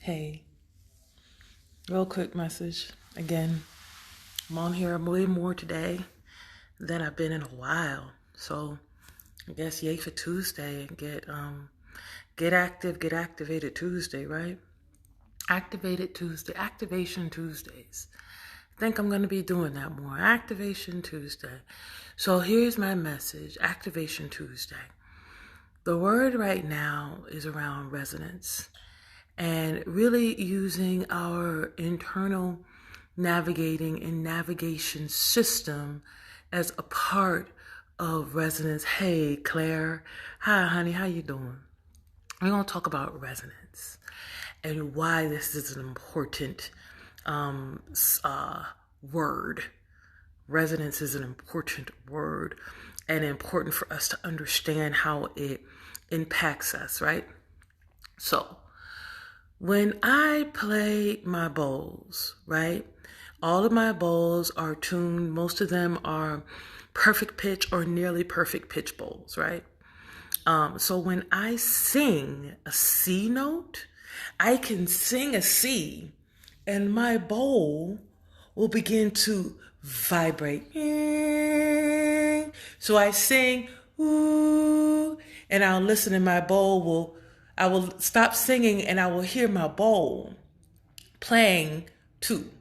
Hey, real quick message. Again, I'm on here way more today than I've been in a while. So I guess yay for Tuesday and get active, get activated Tuesday, right? Activated Tuesday, Activation Tuesdays. I think I'm gonna be doing that more. Activation Tuesday. So here's my message, Activation Tuesday. The word right now is around resonance and really using our internal navigating and navigation system as a part of resonance. Hey, Claire. Hi, honey. How you doing? We're going to talk about resonance and why this is an important word. Resonance is an important word and important for us to understand how it impacts us, right? So, when I play my bowls, right? All of my bowls are tuned. Most of them are perfect pitch or nearly perfect pitch bowls, right? So when I sing a C note, I can sing a C and my bowl will begin to vibrate. So I sing, ooh, and I'll listen and I will stop singing and I will hear my bowl playing too.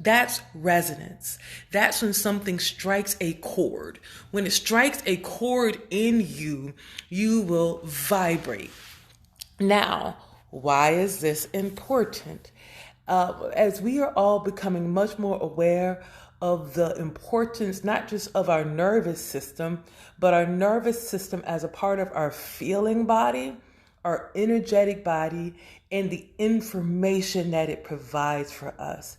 That's resonance. That's when something strikes a chord. When it strikes a chord in you, you will vibrate. Now, why is this important? As we are all becoming much more aware of the importance, not just of our nervous system, but our nervous system as a part of our feeling body, our energetic body, and the information that it provides for us.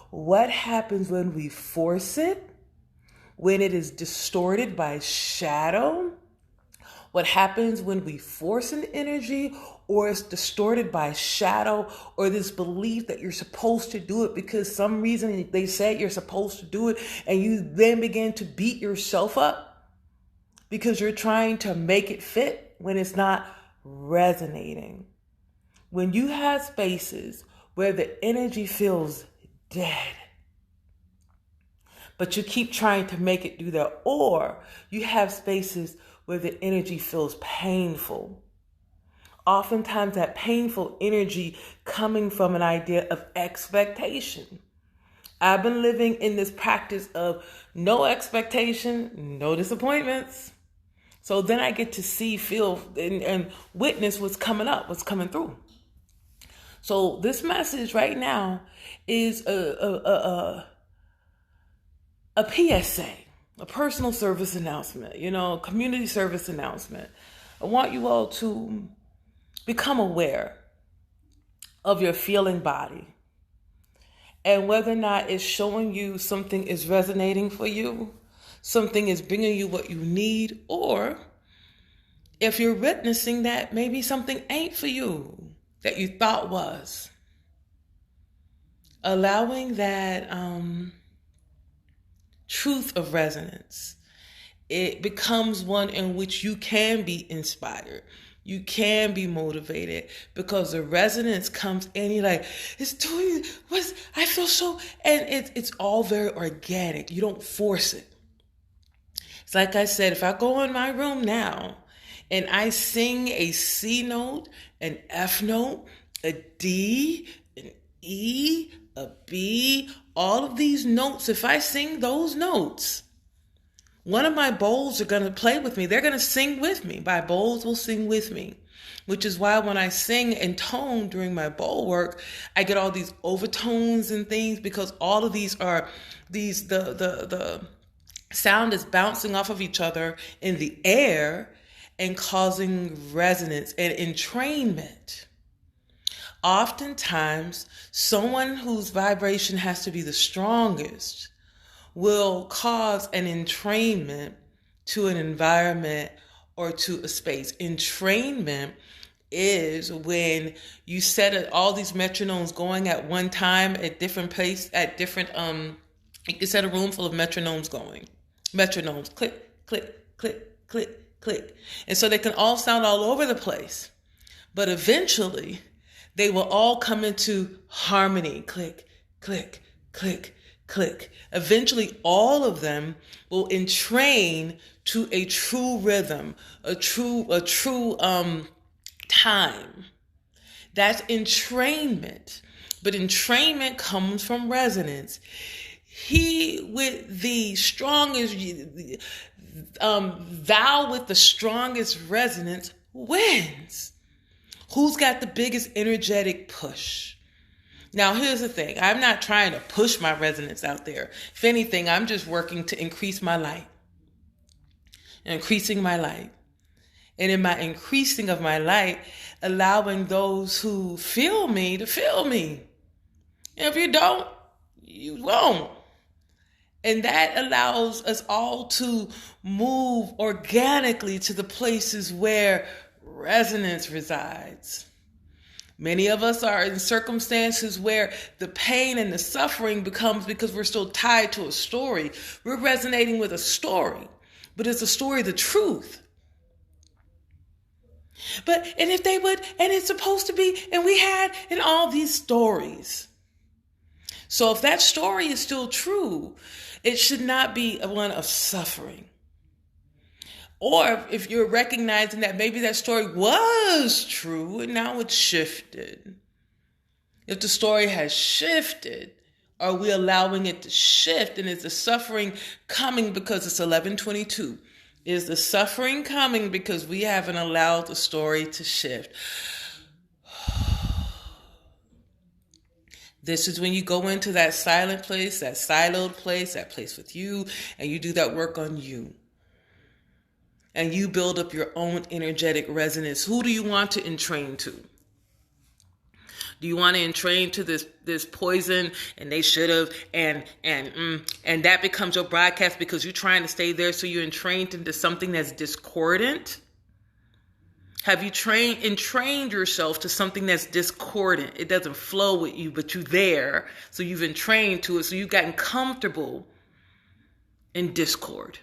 What happens when we force it? When it is distorted by shadow? What happens when we force an energy or it's distorted by shadow or this belief that you're supposed to do it because some reason they said you're supposed to do it, and you then begin to beat yourself up because you're trying to make it fit when it's not resonating. When you have spaces where the energy feels dead, but you keep trying to make it do that, or you have spaces where the energy feels painful. Oftentimes that painful energy coming from an idea of expectation. I've been living in this practice of no expectation, no disappointments. So then I get to see, feel, and witness what's coming up, what's coming through. So this message right now is a PSA, a personal service announcement, community service announcement. I want you all to become aware of your feeling body and whether or not it's showing you something is resonating for you, something is bringing you what you need, or if you're witnessing that maybe something ain't for you that you thought was. Allowing that truth of resonance, it becomes one in which you can be inspired. You can be motivated because the resonance comes in. You're like, it's doing what I feel so, and it's all very organic. You don't force it. It's like I said, if I go in my room now and I sing a C note, an F note, a D, an E, a B, all of these notes, if I sing those notes, one of my bowls are going to play with me. They're going to sing with me. My bowls will sing with me, which is why when I sing and tone during my bowl work, I get all these overtones and things because all of these are the sound is bouncing off of each other in the air and causing resonance and entrainment. Oftentimes, someone whose vibration has to be the strongest will cause an entrainment to an environment or to a space. Entrainment is when you set all these metronomes going at one time at different pace, at different, you can set a room full of metronomes going. Metronomes, click, click, click, click, click. And so they can all sound all over the place. But eventually, They will all come into harmony. Click, click, click, click. Eventually, all of them will entrain to a true rhythm, a true time. That's entrainment. But entrainment comes from resonance. He with the strongest, thou with the strongest resonance wins. Who's got the biggest energetic push? Now, here's the thing. I'm not trying to push my resonance out there. If anything, I'm just working to increase my light. Increasing my light. And in my increasing of my light, allowing those who feel me to feel me. And if you don't, you won't. And that allows us all to move organically to the places where resonance resides. Many of us are in circumstances where the pain and the suffering becomes because we're still tied to a story. We're resonating with a story, but it's a story of the truth. And if they would, and it's supposed to be, and we had in all these stories. So if that story is still true, it should not be one of suffering. Or if you're recognizing that maybe that story was true and now it's shifted. If the story has shifted, are we allowing it to shift? And is the suffering coming because it's 11:22? Is the suffering coming because we haven't allowed the story to shift? This is when you go into that silent place, that siloed place, that place with you, and you do that work on you. And you build up your own energetic resonance. Who do you want to entrain to? Do you want to entrain to this poison and they should have and that becomes your broadcast because you're trying to stay there, so you're entrained into something that's discordant? Have you entrained yourself to something that's discordant? It doesn't flow with you, but you're there. So you've entrained to it. So you've gotten comfortable in discord.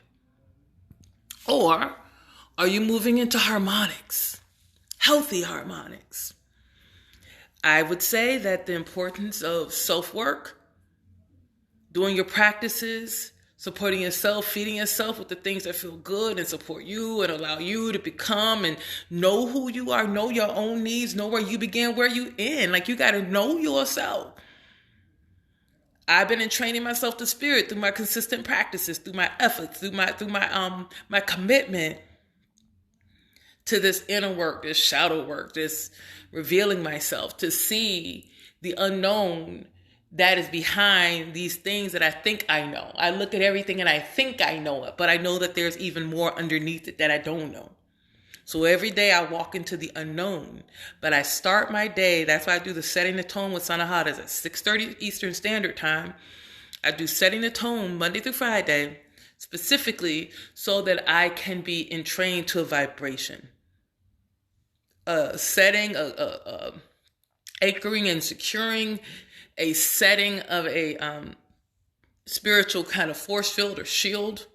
Or are you moving into harmonics? Healthy harmonics. I would say that the importance of self-work, doing your practices, supporting yourself, feeding yourself with the things that feel good and support you and allow you to become and know who you are, know your own needs, know where you begin, where you end. Like, you got to know yourself. I've been training myself to spirit through my consistent practices, through my efforts, through my commitment to this inner work, this shadow work, this revealing myself, to see the unknown that is behind these things that I think I know. I look at everything and I think I know it, but I know that there's even more underneath it that I don't know. So every day I walk into the unknown, but I start my day. That's why I do the setting the tone with Sanahadas at 6:30 Eastern Standard Time. I do setting the tone Monday through Friday, specifically so that I can be entrained to a vibration. Setting, anchoring and securing a setting of a spiritual kind of force field or shield.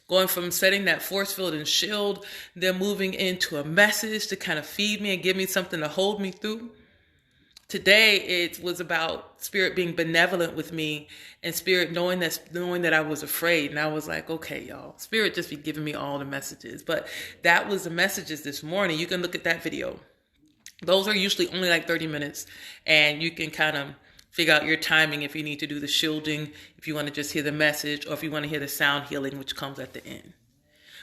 Going from setting that force field and shield, then moving into a message to kind of feed me and give me something to hold me through. Today, it was about spirit being benevolent with me and spirit knowing that I was afraid. And I was like, okay, y'all, spirit just be giving me all the messages. But that was the messages this morning. You can look at that video. Those are usually only like 30 minutes. And you can kind of figure out your timing if you need to do the shielding, if you want to just hear the message, or if you want to hear the sound healing, which comes at the end.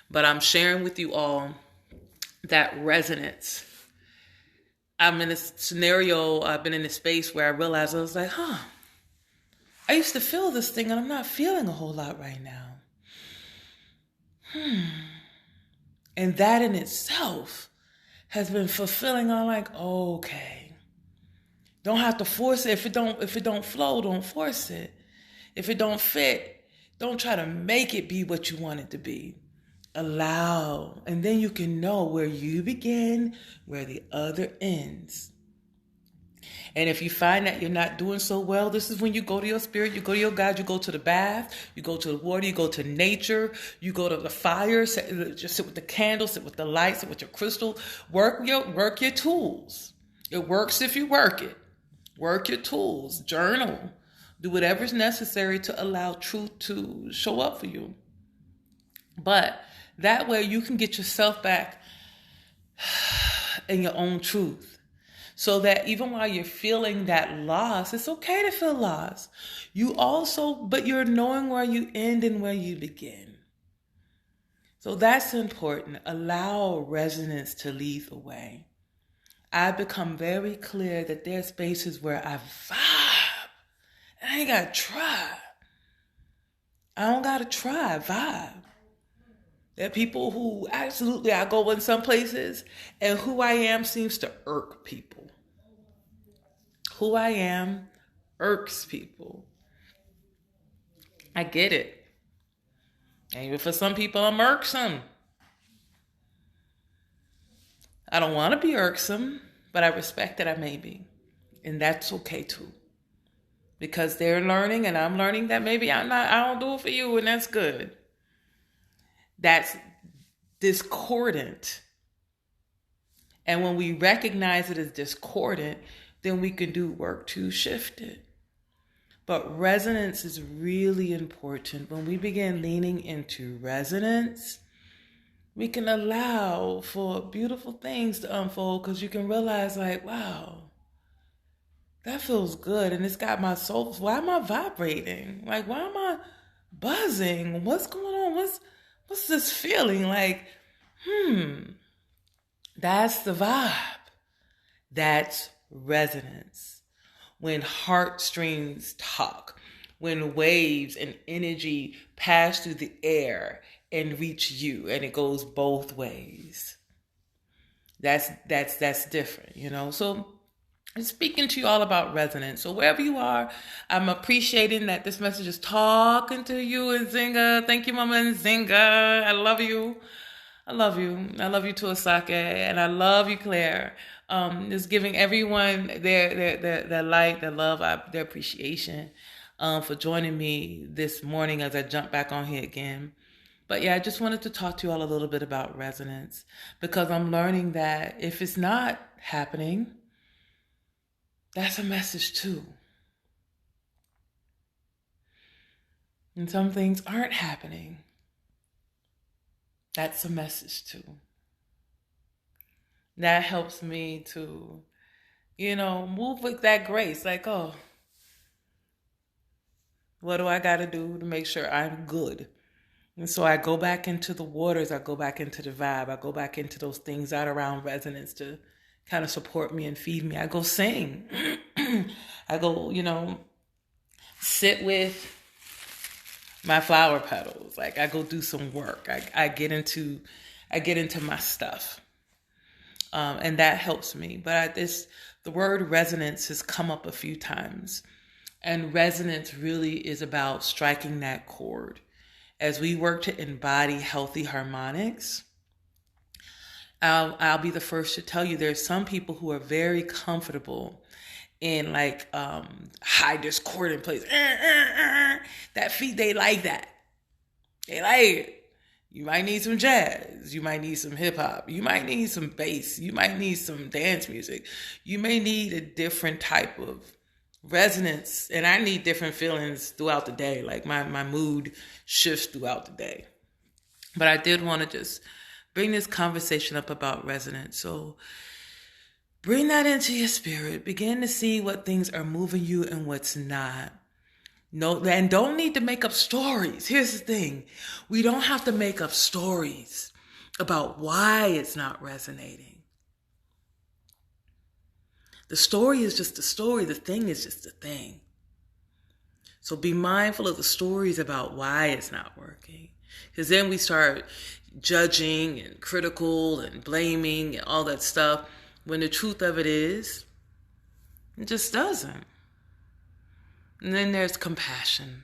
But I'm sharing with you all that resonance. I'm in a scenario, I've been in a space where I realized I was like, I used to feel this thing and I'm not feeling a whole lot right now. And that in itself has been fulfilling. I'm like, okay. Don't have to force it. If it don't flow, don't force it. If it don't fit, don't try to make it be what you want it to be. Allow. And then you can know where you begin, where the other ends. And if you find that you're not doing so well, this is when you go to your spirit, you go to your God, you go to the bath, you go to the water, you go to nature, you go to the fire, just sit with the candle, sit with the light, sit with your crystal, work your tools. It works if you work it. Work your tools, journal, do whatever's necessary to allow truth to show up for you. But that way you can get yourself back in your own truth. So that even while you're feeling that loss, it's okay to feel loss. But you're knowing where you end and where you begin. So that's important. Allow resonance to lead the way. I've become very clear that there's spaces where I vibe. I ain't got to try. I don't got to try, vibe. There are people who absolutely, I go in some places and who I am seems to irk people. Who I am irks people. I get it. And even for some people, I'm irksome. I don't want to be irksome, but I respect that I may be. And that's okay too. Because they're learning and I'm learning that maybe I don't do it for you, and that's good. That's discordant. And when we recognize it as discordant, then we can do work to shift it. But resonance is really important. When we begin leaning into resonance, we can allow for beautiful things to unfold, because you can realize like, wow, that feels good. And it's got my soul. Why am I vibrating? Like, why am I buzzing? What's going on? What's this feeling? Like, that's the vibe. That's resonance. When heartstrings talk, when waves and energy pass through the air and reach you, and it goes both ways. That's different, you know? So I'm speaking to you all about resonance. So wherever you are, I'm appreciating that this message is talking to you, Nzinga. Thank you, Mama Nzinga. I love you. I love you. I love you too, Asake. And I love you, Claire. Just giving everyone their light, their love, their appreciation for joining me this morning as I jump back on here again. But yeah, I just wanted to talk to you all a little bit about resonance, because I'm learning that if it's not happening, that's a message too. And some things aren't happening. That's a message too. That helps me to, move with that grace. Like, oh, what do I got to do to make sure I'm good? And so I go back into the waters. I go back into the vibe. I go back into those things out around resonance to kind of support me and feed me. I go sing. I go, sit with my flower petals. Like, I go do some work. I get into my stuff. And that helps me. But the word resonance has come up a few times. And resonance really is about striking that chord. As we work to embody healthy harmonics, I'll be the first to tell you there's some people who are very comfortable in like high discordant place. They like that. They like it. You might need some jazz. You might need some hip hop. You might need some bass. You might need some dance music. You may need a different type of resonance. And I need different feelings throughout the day. Like my mood shifts throughout the day. But I did want to just bring this conversation up about resonance. So bring that into your spirit. Begin to see what things are moving you and what's not. No, and don't need to make up stories. Here's the thing. We don't have to make up stories about why it's not resonating. The story is just a story. The thing is just a thing. So be mindful of the stories about why it's not working. Because then we start judging and critical and blaming and all that stuff, when the truth of it is, it just doesn't. And then there's compassion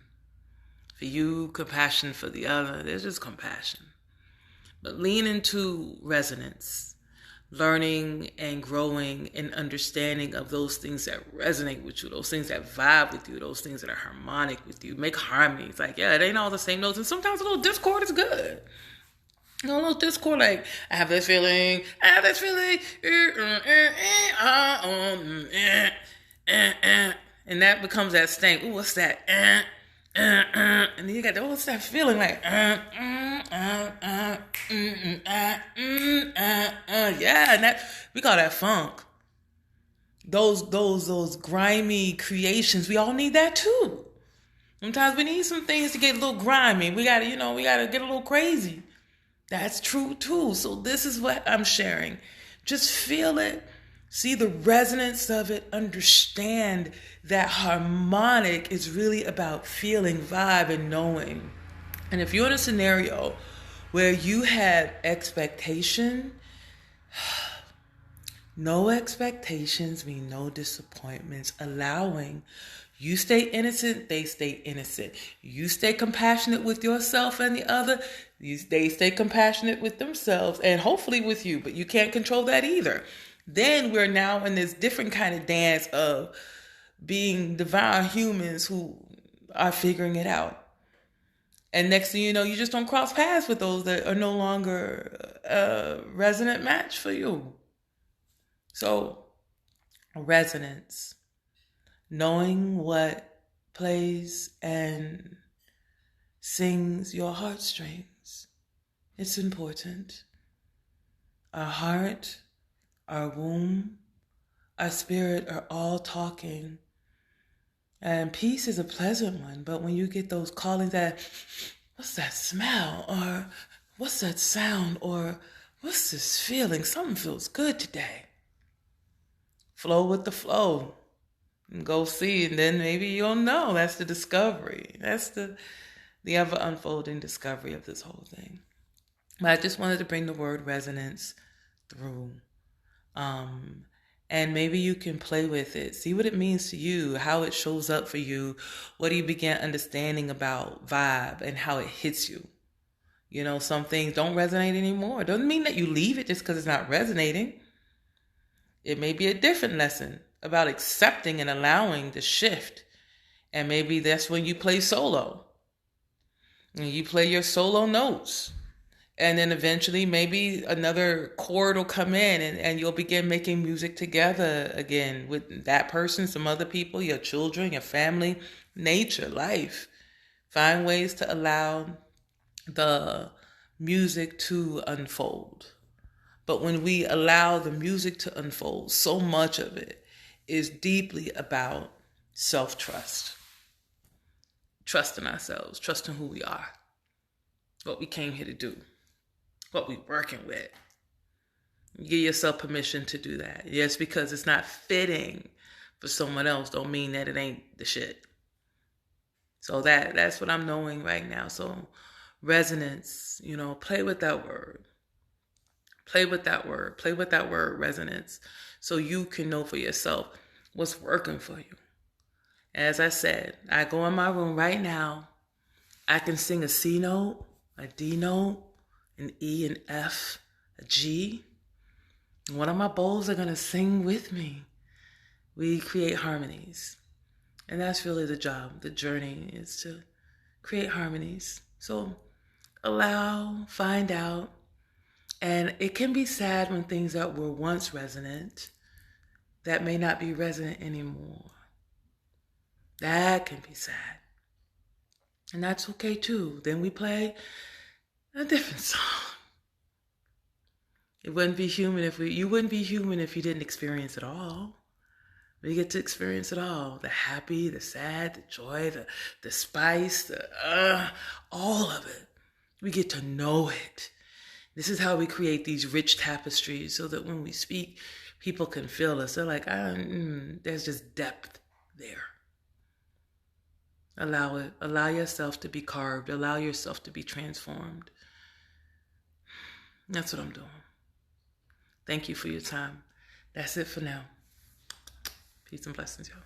for you, compassion for the other. There's just compassion. But lean into resonance, learning and growing and understanding of those things that resonate with you, those things that vibe with you, those things that are harmonic with you. Make harmonies. Like, yeah, it ain't all the same notes. And sometimes a little discord is good. No little discord, like, I have this feeling, I have this feeling, and that becomes that stank. Ooh, what's that? And then you got what's that feeling like? Yeah, and that we call that funk. Those grimy creations. We all need that too. Sometimes we need some things to get a little grimy. We gotta get a little crazy. That's true too. So this is what I'm sharing. Just feel it. See the resonance of it. Understand that harmonic is really about feeling, vibe, and knowing. And if you're in a scenario where you had expectation, no expectations mean no disappointments. Allowing you stay innocent, they stay innocent. You stay compassionate with yourself and the other, they stay compassionate with themselves and hopefully with you, but you can't control that either. Then we're now in this different kind of dance of being divine humans who are figuring it out. And next thing you know, you just don't cross paths with those that are no longer a resonant match for you. So, resonance, knowing what plays and sings your heartstrings. It's important. Our heart, our womb, our spirit are all talking. And peace is a pleasant one, but when you get those callings that, what's that smell? Or what's that sound? Or what's this feeling? Something feels good today. Flow with the flow. And go see, and then maybe you'll know. That's the discovery. That's the ever unfolding discovery of this whole thing. But I just wanted to bring the word resonance through. And maybe you can play with it. See what it means to you, how it shows up for you. What do you begin understanding about vibe and how it hits you? You know, some things don't resonate anymore. It doesn't mean that you leave it just because it's not resonating. It may be a different lesson about accepting and allowing the shift. And maybe that's when you play solo. And you play your solo notes. And then eventually maybe another chord will come in and you'll begin making music together again with that person, some other people, your children, your family, nature, life. Find ways to allow the music to unfold. But when we allow the music to unfold, so much of it is deeply about self-trust. Trusting ourselves, trusting who we are, what we came here to do, what we're working with. Give yourself permission to do that. Yes, because it's not fitting for someone else don't mean that it ain't the shit. So that's what I'm knowing right now. So resonance, play with that word. Play with that word. Play with that word, resonance, so you can know for yourself what's working for you. As I said, I go in my room right now. I can sing a C note, a D note, an E, an F, a G. One of my bowls are going to sing with me. We create harmonies. And that's really the job. The journey is to create harmonies. So allow, find out. And it can be sad when things that were once resonant that may not be resonant anymore. That can be sad. And that's okay too. Then we play a different song. It wouldn't be human you wouldn't be human if you didn't experience it all. We get to experience it all. The happy, the sad, the joy, the spice, all of it. We get to know it. This is how we create these rich tapestries so that when we speak, people can feel us. They're like, there's just depth there. Allow it. Allow yourself to be carved. Allow yourself to be transformed. That's what I'm doing. Thank you for your time. That's it for now. Peace and blessings, y'all.